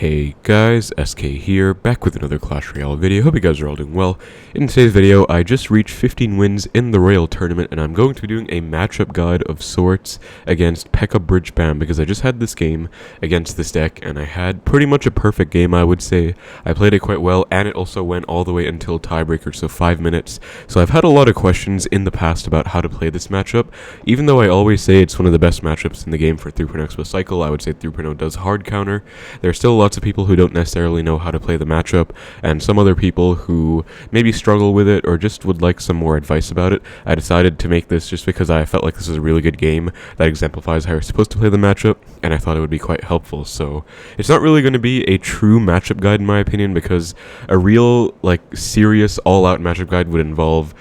Hey guys, SK here, back with another Clash Royale video. Hope you guys are all doing well. In today's video, I just reached 15 wins in the Royale tournament, and I'm going to be doing a matchup guide of sorts against P.E.K.K.A Bridgespam, because I just had this game against this deck, and I had pretty much a perfect game, I would say. I played it quite well, and it also went all the way until tiebreaker, so 5 minutes. So I've had a lot of questions in the past about how to play this matchup. Even though I always say it's one of the best matchups in the game for 3.0 Xbow Cycle, I would say 3.0 does hard counter. There's still lots of people who don't necessarily know how to play the matchup, and some other people who maybe struggle with it or just would like some more advice about it. I decided to make this just because I felt like this is a really good game that exemplifies how you're supposed to play the matchup, and I thought it would be quite helpful. So it's not really going to be a true matchup guide in my opinion, because a real, serious all-out matchup guide would involve,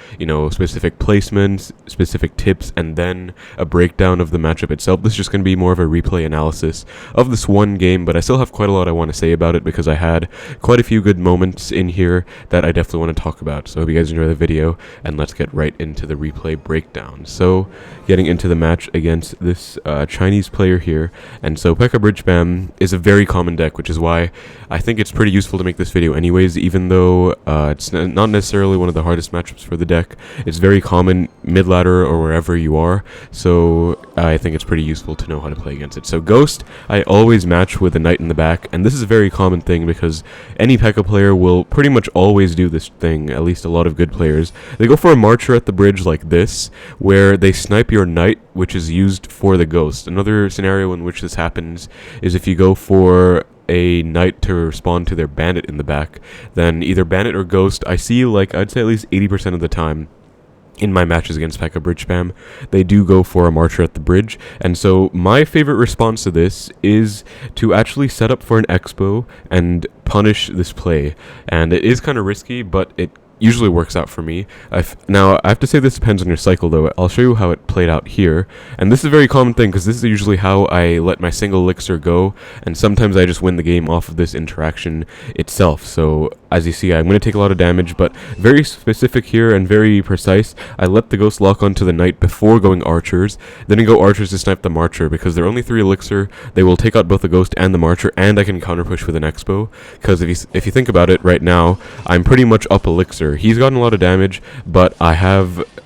specific placements, specific tips, and then a breakdown of the matchup itself. This is just going to be more of a replay analysis of this one game, but I still have quite a lot I want to say about it because I had quite a few good moments in here that I definitely want to talk about. So I hope you guys enjoy the video, and let's get right into the replay breakdown. So getting into the match against this Chinese player here, and so P.E.K.K.A Bridgespam is a very common deck, which is why I think it's pretty useful to make this video anyways, even though it's not necessarily one of the hardest matchups for the deck. It's very common mid-ladder or wherever you are, so I think it's pretty useful to know how to play against it. So Ghost, I always match with a knight in the back, and this is a very common thing because any P.E.K.K.A player will pretty much always do this thing, at least a lot of good players. They go for a marcher at the bridge like this, where they snipe your knight, which is used for the Ghost. Another scenario in which this happens is if you go for a knight to respond to their bandit in the back, then either bandit or Ghost, I see I'd say at least 80% of the time in my matches against P.E.K.K.A Bridgespam, they do go for a marcher at the bridge. And so my favorite response to this is to actually set up for an Xbow and punish this play. And it is kind of risky, but it usually works out for me. Now, I have to say this depends on your cycle, though. I'll show you how it played out here. And this is a very common thing, because this is usually how I let my single elixir go, and sometimes I just win the game off of this interaction itself. So, as you see, I'm going to take a lot of damage, but very specific here and very precise. I let the Ghost lock onto the knight before going archers, then I go archers to snipe the marcher, because they're only 3 elixir. They will take out both the Ghost and the marcher, and I can counter push with an Xbow, because if you think about it right now, I'm pretty much up elixir. He's gotten a lot of damage, but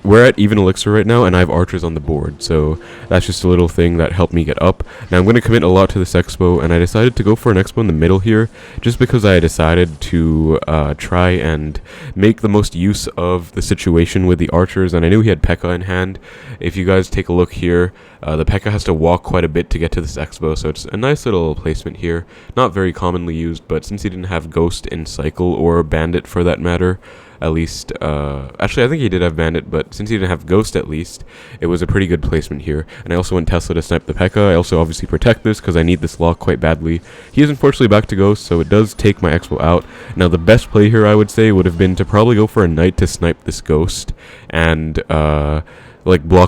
we're at even elixir right now, and I have archers on the board, so that's just a little thing that helped me get up. Now I'm going to commit a lot to this Xbow, and I decided to go for an Xbow in the middle here, just because I decided to try and make the most use of the situation with the archers, and I knew he had P.E.K.K.A in hand. If you guys take a look here, the P.E.K.K.A has to walk quite a bit to get to this Xbow, so it's a nice little placement here. Not very commonly used, but since he didn't have Ghost in Cycle, or Bandit for that matter, at least, actually I think he did have Bandit, but since he didn't have Ghost at least, it was a pretty good placement here. And I also went Tesla to snipe the P.E.K.K.A. I also obviously protect this because I need this lock quite badly. He is unfortunately back to Ghost, so it does take my Xbow out. Now the best play here, I would say, would have been to probably go for a knight to snipe this Ghost and block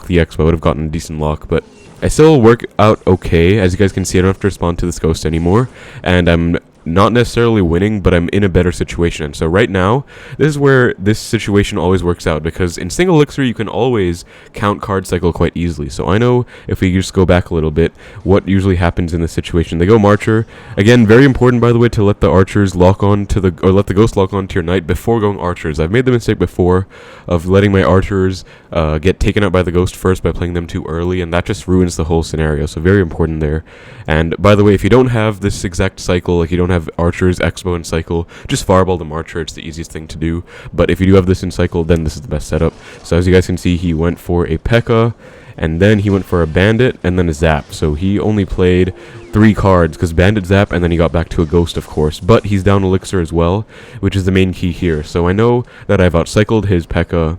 the Xbow. I would have gotten a decent lock, but I still work out okay. As you guys can see, I don't have to respond to this Ghost anymore, and I'm not necessarily winning, but I'm in a better situation. And so right now, this is where this situation always works out, because in single elixir you can always count card cycle quite easily. So I know, if we just go back a little bit, what usually happens in this situation. They go marcher. Again, very important, by the way, to let the archers lock on to let the Ghost lock on to your knight before going archers. I've made the mistake before of letting my archers get taken out by the Ghost first by playing them too early, and that just ruins the whole scenario. So very important there. And by the way, if you don't have this exact cycle, you don't have archers, Xbow, and cycle, just fireball the marcher. It's the easiest thing to do. But if you do have this in cycle, then this is the best setup. So as you guys can see, he went for a P.E.K.K.A, and then he went for a bandit, and then a zap. So he only played 3 cards, because bandit, zap, and then he got back to a Ghost, of course. But he's down elixir as well, which is the main key here. So I know that I've outcycled his P.E.K.K.A,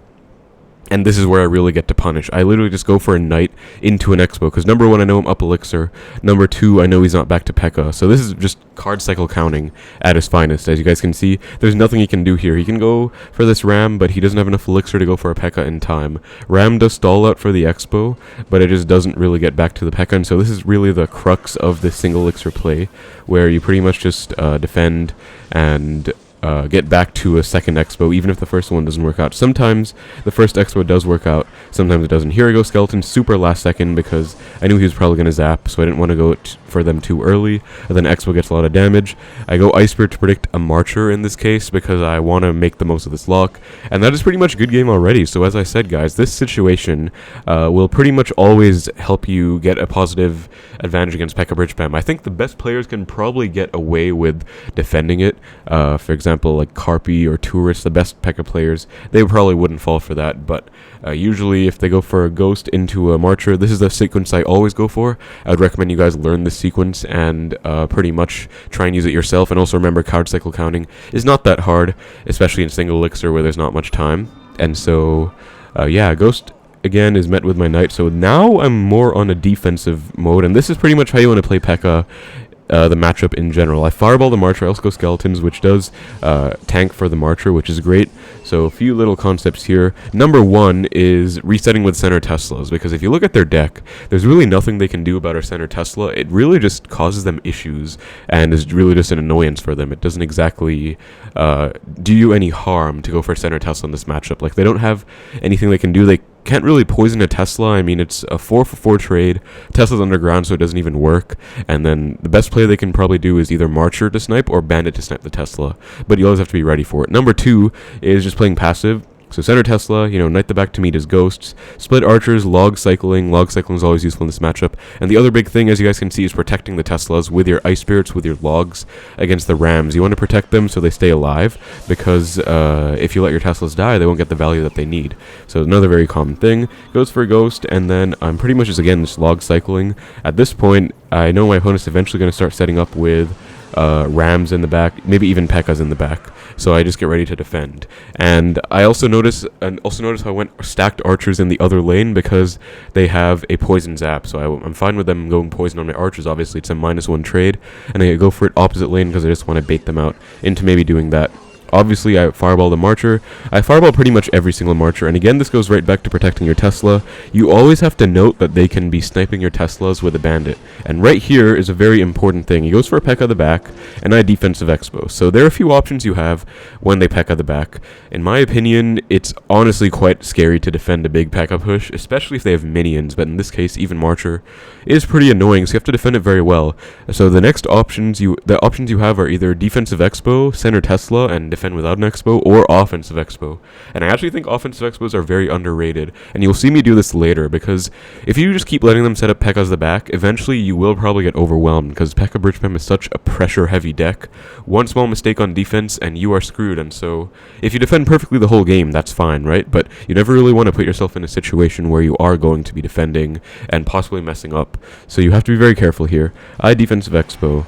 and this is where I really get to punish. I literally just go for a knight into an Xbow, because number 1, I know I'm up elixir. Number 2, I know he's not back to P.E.K.K.A. So this is just card cycle counting at his finest. As you guys can see, there's nothing he can do here. He can go for this Ram, but he doesn't have enough elixir to go for a P.E.K.K.A in time. Ram does stall out for the Xbow, but it just doesn't really get back to the P.E.K.K.A. And so this is really the crux of this single elixir play, where you pretty much just defend and get back to a second Xbow, even if the first one doesn't work out. Sometimes the first Xbow does work out, sometimes it doesn't. Here I go skeleton super last second because I knew he was probably going to zap, so I didn't want to go for them too early. And then Xbow gets a lot of damage. I go Ice Spirit to predict a Marcher in this case because I want to make the most of this lock. And that is pretty much a good game already. So as I said, guys, this situation will pretty much always help you get a positive advantage against P.E.K.K.A Bridgespam. I think the best players can probably get away with defending it. For example, like Carpi or Tourist, the best P.E.K.K.A players, they probably wouldn't fall for that. But usually if they go for a Ghost into a Marcher, this is the sequence I always go for. I would recommend you guys learn this sequence and pretty much try and use it yourself. And also remember, card cycle counting is not that hard, especially in single elixir where there's not much time. And so, yeah, Ghost again is met with my Knight. So now I'm more on a defensive mode, and this is pretty much how you want to play P.E.K.K.A the matchup in general. I fireball the Marcher, I also go Skeletons, which does tank for the Marcher, which is great. So a few little concepts here. Number one is resetting with center Teslas, because if you look at their deck, there's really nothing they can do about our center Tesla. It really just causes them issues, and is really just an annoyance for them. It doesn't exactly do you any harm to go for center Tesla in this matchup. Like, they don't have anything they can do. They can't really poison a Tesla. I mean, it's a 4-for-4 trade. Tesla's underground, so it doesn't even work. And then the best play they can probably do is either Marcher to snipe or Bandit to snipe the Tesla. But you always have to be ready for it. Number two is just playing passive. So center Tesla, Knight the back to meet his Ghosts. Split Archers, Log Cycling. Log Cycling is always useful in this matchup. And the other big thing, as you guys can see, is protecting the Teslas with your Ice Spirits, with your Logs against the Rams. You want to protect them so they stay alive, because if you let your Teslas die, they won't get the value that they need. So another very common thing. Goes for a Ghost, and then I'm pretty much just Log Cycling. At this point, I know my opponent's eventually going to start setting up with Rams in the back, maybe even P.E.K.K.A's in the back. So I just get ready to defend. And I also notice how I went stacked Archers in the other lane because they have a poison zap. So I'm fine with them going poison on my Archers. Obviously, it's a -1 trade, and I go for it opposite lane because I just want to bait them out into maybe doing that. Obviously, I fireball the Marcher. I fireball pretty much every single Marcher, and again, this goes right back to protecting your Tesla. You always have to note that they can be sniping your Teslas with a Bandit, and right here is a very important thing. He goes for a P.E.K.K.A the back, and I defensive Xbow. So there are a few options you have when they P.E.K.K.A the back. In my opinion, it's honestly quite scary to defend a big P.E.K.K.A push, especially if they have minions, but in this case, even Marcher is pretty annoying, so you have to defend it very well. So the options you have are either defensive Xbow, center Tesla, and defend without an Xbow, or offensive Xbow. And I actually think offensive Xbows are very underrated, and you'll see me do this later, because if you just keep letting them set up P.E.K.K.A's the back, eventually you will probably get overwhelmed, because P.E.K.K.A Bridgespam is such a pressure heavy deck. One small mistake on defense and you are screwed. And so if you defend perfectly the whole game, that's fine, right? But you never really want to put yourself in a situation where you are going to be defending and possibly messing up. So you have to be very careful here. I defensive Xbow.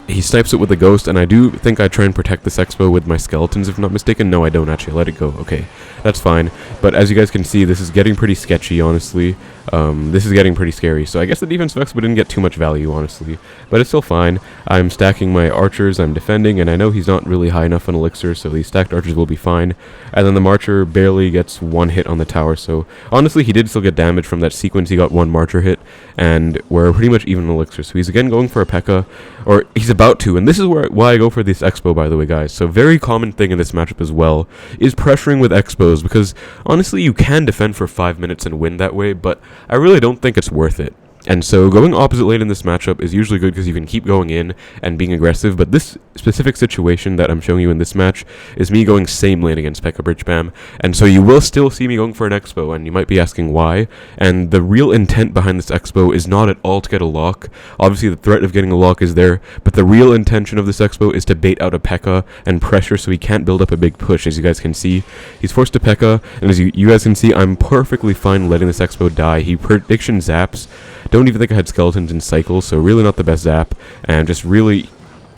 He snipes it with a Ghost, and I do think I try and protect this Xbow with my Skeletons, if not mistaken. No, I don't actually. Let it go. Okay, that's fine. But as you guys can see, this is getting pretty sketchy, honestly. This is getting pretty scary. So I guess the defensive Xbow didn't get too much value, honestly. But it's still fine. I'm stacking my Archers, I'm defending, and I know he's not really high enough on Elixir, so these stacked Archers will be fine. And then the Marcher barely gets one hit on the tower, so honestly, he did still get damage from that sequence. He got one Marcher hit, and we're pretty much even on Elixir. So he's again going for a P.E.K.K.A, or he's about to, and this is why I go for this Xbow, by the way, guys. So very common thing in this matchup as well is pressuring with Xbows, because honestly, you can defend for 5 minutes and win that way, but I really don't think it's worth it. And so going opposite lane in this matchup is usually good because you can keep going in and being aggressive, but this specific situation that I'm showing you in this match is me going same lane against P.E.K.K.A Bridgespam, and so you will still see me going for an Xbow, and you might be asking why, and the real intent behind this Xbow is not at all to get a lock. Obviously the threat of getting a lock is there, but the real intention of this Xbow is to bait out a P.E.K.K.A and pressure so he can't build up a big push. As you guys can see, he's forced to P.E.K.K.A, and as you guys can see, I'm perfectly fine letting this Xbow die. He prediction zaps. Don't even think I had Skeletons in Cycle, so really not the best zap, and just really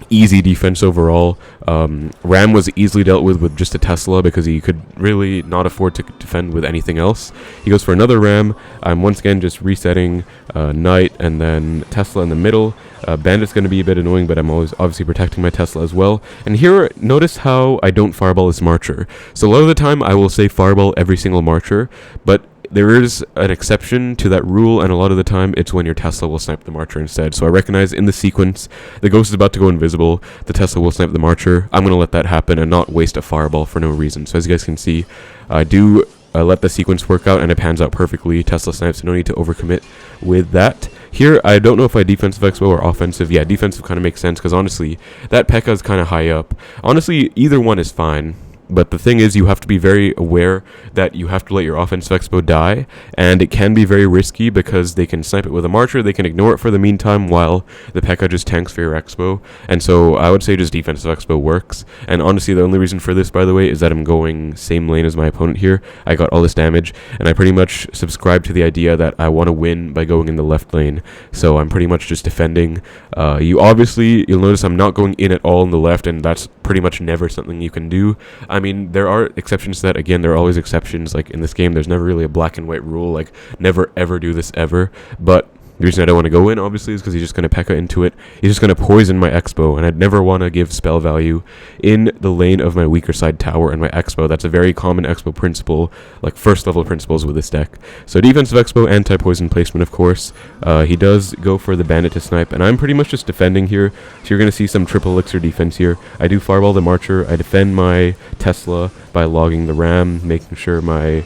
easy defense overall. Ram was easily dealt with just a Tesla because he could really not afford to defend with anything else. He goes for another Ram. I'm once again just resetting Knight and then Tesla in the middle. Bandit's going to be a bit annoying, but I'm always obviously protecting my Tesla as well. And here, notice how I don't fireball this Marcher. So a lot of the time I will say fireball every single Marcher, but there is an exception to that rule, and a lot of the time it's when your Tesla will snipe the Marcher instead. So I recognize in the sequence the Ghost is about to go invisible, the Tesla will snipe the Marcher. I'm going to let that happen and not waste a fireball for no reason. So as you guys can see, I do let the sequence work out, and it pans out perfectly. Tesla snipes, no need to overcommit with that. Here, I don't know if I defensive Xbow or offensive. Yeah, defensive kind of makes sense, because honestly, that P.E.K.K.A is kind of high up. Honestly, either one is fine. But the thing is, you have to be very aware that you have to let your offensive Xbow die, and it can be very risky because they can snipe it with a Marcher, they can ignore it for the meantime while the P.E.K.K.A just tanks for your Xbow, and so I would say just defensive Xbow works. And honestly, the only reason for this, by the way, is that I'm going same lane as my opponent here. I got all this damage, and I pretty much subscribe to the idea that I want to win by going in the left lane, so I'm pretty much just defending. You'll notice I'm not going in at all in the left, and that's pretty much never something you can do. I mean, there are exceptions to that. Again, there are always exceptions. Like, in this game, there's never really a black and white rule, like, never ever do this ever. But the reason I don't want to go in, obviously, is because he's just going to P.E.K.K.A into it. He's just going to poison my Xbow, and I'd never want to give spell value in the lane of my weaker side tower and my Xbow. That's a very common Xbow principle, like first level principles with this deck. So defensive Xbow, anti-poison placement, of course. He does go for the bandit to snipe, and I'm pretty much just defending here. So you're going to see some triple elixir defense here. I do fireball the Marcher. I defend my Tesla by logging the Ram, making sure my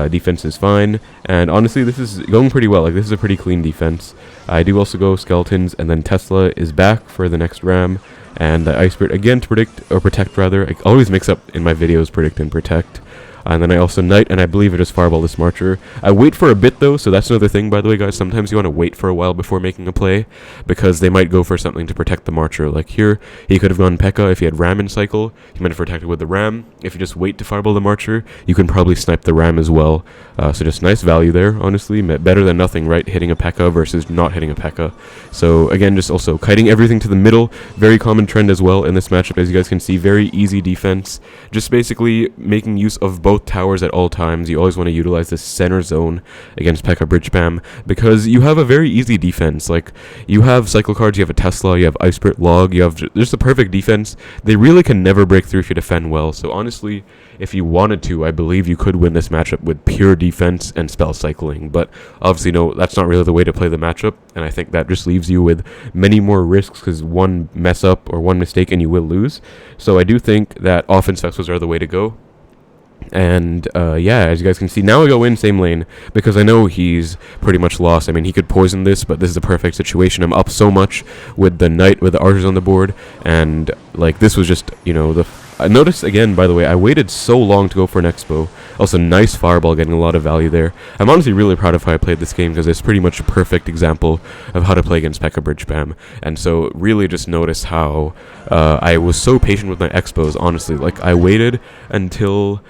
defense is fine, and honestly this is going pretty well. Like, this is a pretty clean defense. I do also go skeletons, and then Tesla is back for the next Ram, and the Ice Spirit again to protect rather. I always mix up in my videos predict and protect. And then I also knight, and I believe I just fireball this Marcher. I wait for a bit though, so that's another thing, by the way, guys. Sometimes you want to wait for a while before making a play, because they might go for something to protect the Marcher. Like here, he could have gone P.E.K.K.A if he had Ram in cycle. He might have protected with the Ram. If you just wait to fireball the Marcher, you can probably snipe the Ram as well. So just nice value there, honestly. Better than nothing, right? Hitting a P.E.K.K.A versus not hitting a P.E.K.K.A. So again, just also kiting everything to the middle. Very common trend as well in this matchup, as you guys can see. Very easy defense. Just basically making use of both towers at all times. You always want to utilize this center zone against P.E.K.K.A Bridgespam, because you have a very easy defense. Like, you have cycle cards, you have a Tesla, you have Ice Spirit Log, you have just a perfect defense. They really can never break through if you defend well. So honestly, if you wanted to, I believe you could win this matchup with pure defense and spell cycling. But obviously, no, that's not really the way to play the matchup, and I think that just leaves you with many more risks, because one mess up or one mistake and you will lose. So I do think that offense Xbows are the way to go. And yeah, as you guys can see, now I go in same lane because I know he's pretty much lost. I mean, he could poison this, but this is a perfect situation. I'm up so much with the knight, with the archers on the board, and like, this was just, you know, I noticed again, by the way, I waited so long to go for an Xbow. Also, nice fireball, getting a lot of value there. I'm honestly really proud of how I played this game, because it's pretty much a perfect example of how to play against P.E.K.K.A Bridgespam. And so really just notice how I was so patient with my Xbows, honestly. Like, I waited until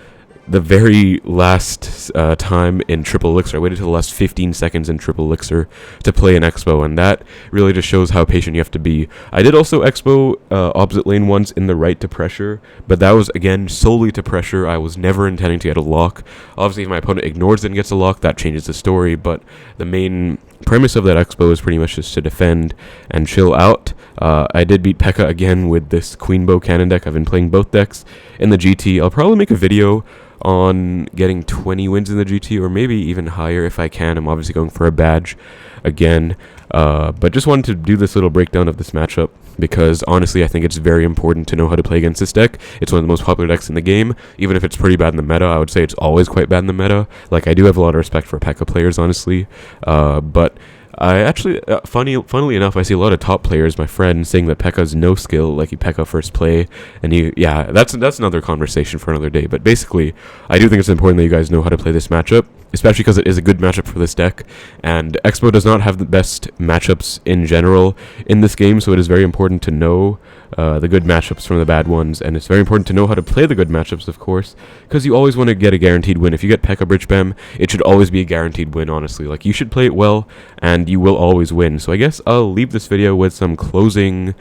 the very last time in triple elixir. I waited till the last 15 seconds in triple elixir to play an Xbow, and that really just shows how patient you have to be. I did also Xbow opposite lane once in the right to pressure, but that was again solely to pressure. I was never intending to get a lock. Obviously, if my opponent ignores it and gets a lock, that changes the story, but the main premise of that Xbow is pretty much just to defend and chill out. I did beat P.E.K.K.A again with this Queen Bow cannon deck. I've been playing both decks in the GT. I'll probably make a video on getting 20 wins in the GT, or maybe even higher if I can. I'm obviously going for a badge again, but just wanted to do this little breakdown of this matchup, because honestly I think it's very important to know how to play against this deck. It's one of the most popular decks in the game. Even if it's pretty bad in the meta, I would say it's always quite bad in the meta. Like, I do have a lot of respect for P.E.K.K.A players, honestly, but I actually, funnily enough, I see a lot of top players, my friends, saying that P.E.K.K.A's no skill, like he P.E.K.K.A first play, and yeah, that's another conversation for another day. But basically, I do think it's important that you guys know how to play this matchup, especially because it is a good matchup for this deck, and Xbow does not have the best matchups in general in this game, so it is very important to know the good matchups from the bad ones, and it's very important to know how to play the good matchups, of course, because you always want to get a guaranteed win. If you get P.E.K.K.A Bridgespam, it should always be a guaranteed win, honestly. Like, you should play it well, and you will always win. So I guess I'll leave this video with some closing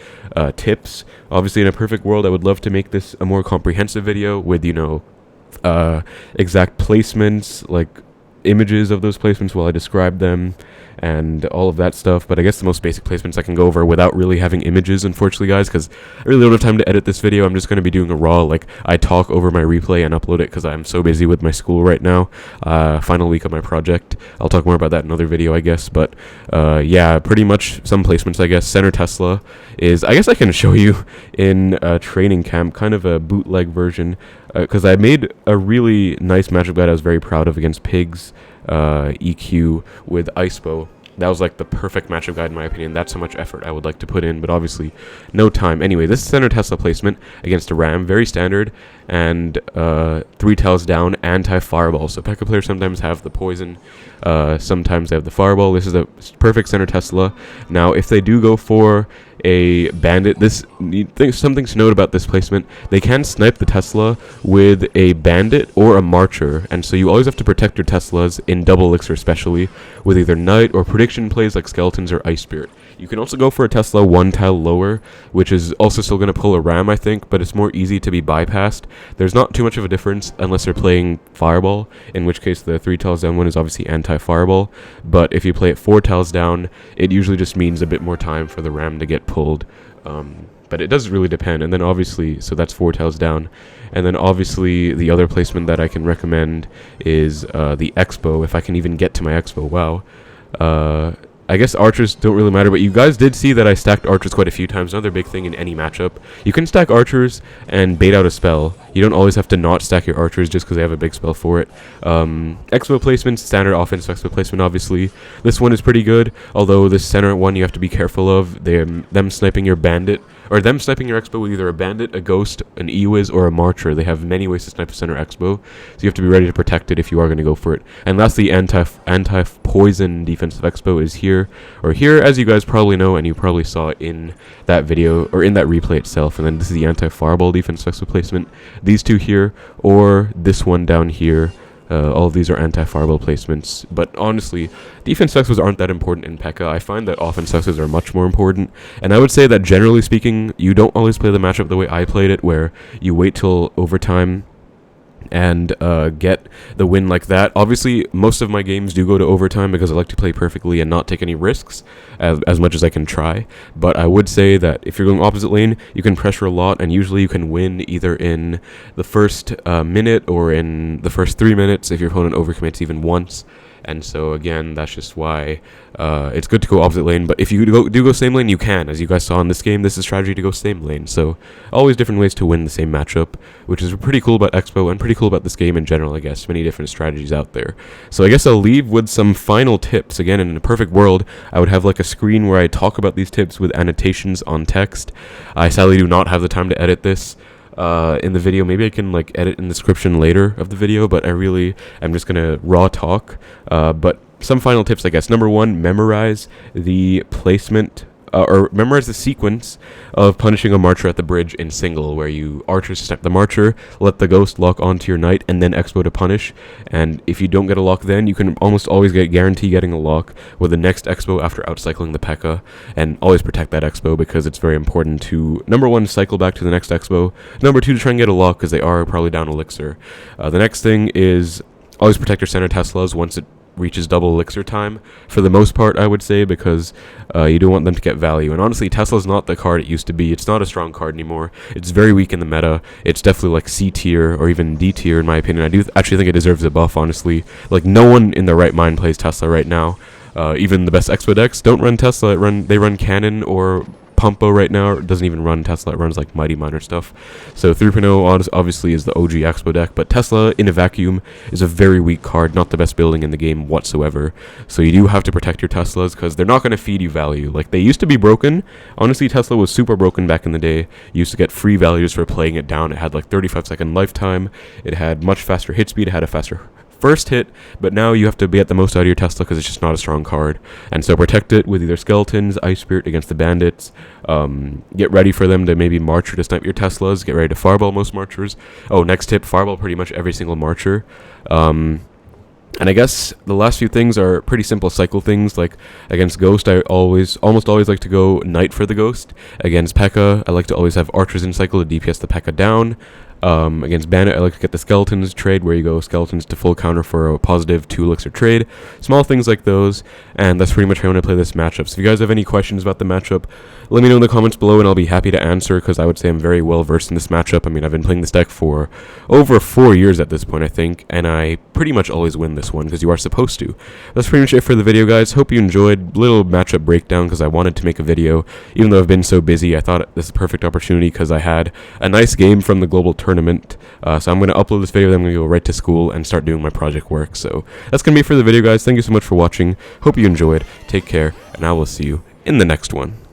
tips. Obviously, in a perfect world, I would love to make this a more comprehensive video with, you know, exact placements, like images of those placements while I describe them, and all of that stuff. But I guess the most basic placements I can go over without really having images, unfortunately, guys, because I really don't have time to edit this video. I'm just going to be doing a raw, like, I talk over my replay and upload it because I'm so busy with my school right now. Final week of my project. I'll talk more about that in another video, I guess. But yeah, pretty much some placements, I guess. Center Tesla is, I guess I can show you in training camp, kind of a bootleg version, because I made a really nice matchup guide I was very proud of against P.E.K.K.A EQ with Xbow. That was like the perfect matchup guide in my opinion. That's how much effort I would like to put in, but obviously no time. Anyway, this is center Tesla placement against a Ram, very standard, and 3 tails down, anti-fireball. So P.E.K.K.A players sometimes have the poison, sometimes they have the fireball. This is a perfect center Tesla. Now, if they do go for a bandit, something to note about this placement, they can snipe the Tesla with a bandit or a marcher, and so you always have to protect your Teslas in double elixir, especially with either knight or prediction plays like skeletons or ice spirit. You can also go for a Tesla 1 tile lower, which is also still going to pull a Ram, I think, but it's more easy to be bypassed. There's not too much of a difference unless they're playing fireball, in which case the 3 tiles down one is obviously anti-fireball, but if you play it 4 tiles down, it usually just means a bit more time for the Ram to get pulled. But it does really depend. And then obviously, so that's 4 tiles down, and then obviously the other placement that I can recommend is the Xbow, if I can even get to my Xbow. Wow. I guess archers don't really matter, but you guys did see that I stacked archers quite a few times. Another big thing in any matchup. You can stack archers and bait out a spell. You don't always have to not stack your archers just because they have a big spell for it. Xbow placement, standard offense Xbow placement, obviously. This one is pretty good, although this center one you have to be careful of. Them sniping your bandit, or them sniping your Xbow with either a bandit, a ghost, an E-Wiz, or a marcher. They have many ways to snipe a center Xbow, so you have to be ready to protect it if you are going to go for it. And lastly, anti-poison defensive Xbow is here, or here, as you guys probably know, and you probably saw it in that video, or in that replay itself. And then this is the anti-fireball defensive Xbow placement. These two here, or this one down here. All of these are anti-fireball placements, but honestly, defense Xbows aren't that important in P.E.K.K.A. I find that offense Xbows are much more important, and I would say that generally speaking, you don't always play the matchup the way I played it, where you wait till overtime and get the win like that. Obviously, most of my games do go to overtime because I like to play perfectly and not take any risks as much as I can try. But I would say that if you're going opposite lane, you can pressure a lot, and usually you can win either in the first minute or in the first 3 minutes if your opponent overcommits even once. And so again, that's just why it's good to go opposite lane. But if you do go same lane, you can. As you guys saw in this game, this is strategy to go same lane. So always different ways to win the same matchup, which is pretty cool about Xbow and pretty cool about this game in general, I guess. Many different strategies out there. So I guess I'll leave with some final tips. Again, in a perfect world, I would have like a screen where I talk about these tips with annotations on text. I sadly do not have the time to edit this in the video. Maybe I can like edit in the description later of the video, but I really am just gonna raw talk. But some final tips, I guess. Number 1, memorize the placement or memorize the sequence of punishing a marcher at the bridge in single, where you archers snipe the marcher, let the ghost lock onto your knight, and then Xbow to punish. And if you don't get a lock then, you can almost always guarantee getting a lock with the next Xbow after outcycling the P.E.K.K.A, and always protect that Xbow because it's very important to, number 1, cycle back to the next Xbow, number 2, to try and get a lock because they are probably down elixir. The next thing is always protect your center Teslas once it reaches double elixir time, for the most part, I would say, because you don't want them to get value. And honestly, Tesla's not the card it used to be. It's not a strong card anymore. It's very weak in the meta. It's definitely like C tier or even D tier in my opinion. I do actually think it deserves a buff, honestly. Like, no one in their right mind plays Tesla right now. Even the best Xbow decks don't run Tesla. They run Cannon or Pumpo right now. It doesn't even run Tesla. It runs like Mighty Miner stuff. So 3.0 obviously is the OG Xbow deck, but Tesla in a vacuum is a very weak card, not the best building in the game whatsoever. So you do have to protect your Teslas because they're not going to feed you value. Like, they used to be broken. Honestly, Tesla was super broken back in the day. You used to get free values for playing it down. It had like 35-second lifetime. It had much faster hit speed. It had a faster first hit, but now you have to get the most out of your Tesla because it's just not a strong card. And so protect it with either skeletons, ice spirit against the bandits. Get ready for them to maybe marcher to snipe your Teslas. Get ready to fireball most marchers. Oh, next tip, fireball pretty much every single marcher. And I guess the last few things are pretty simple cycle things. Like against Ghost, I almost always like to go Knight for the Ghost. Against P.E.K.K.A, I like to always have archers in cycle to DPS the P.E.K.K.A down. Against Bandit, I like to get the Skeletons trade, where you go Skeletons to full counter for a positive 2 elixir trade. Small things like those, and that's pretty much how I want to play this matchup. So if you guys have any questions about the matchup, let me know in the comments below, and I'll be happy to answer, because I would say I'm very well versed in this matchup. I mean, I've been playing this deck for over 4 years at this point, I think, and I pretty much always win this one, because you are supposed to. That's pretty much it for the video, guys. Hope you enjoyed. Little matchup breakdown, because I wanted to make a video, even though I've been so busy. I thought this is a perfect opportunity, because I had a nice game from the global tournament. So I'm going to upload this video, then I'm going to go right to school and start doing my project work. So that's going to be it for the video, guys. Thank you so much for watching. Hope you enjoyed. Take care, and I will see you in the next one.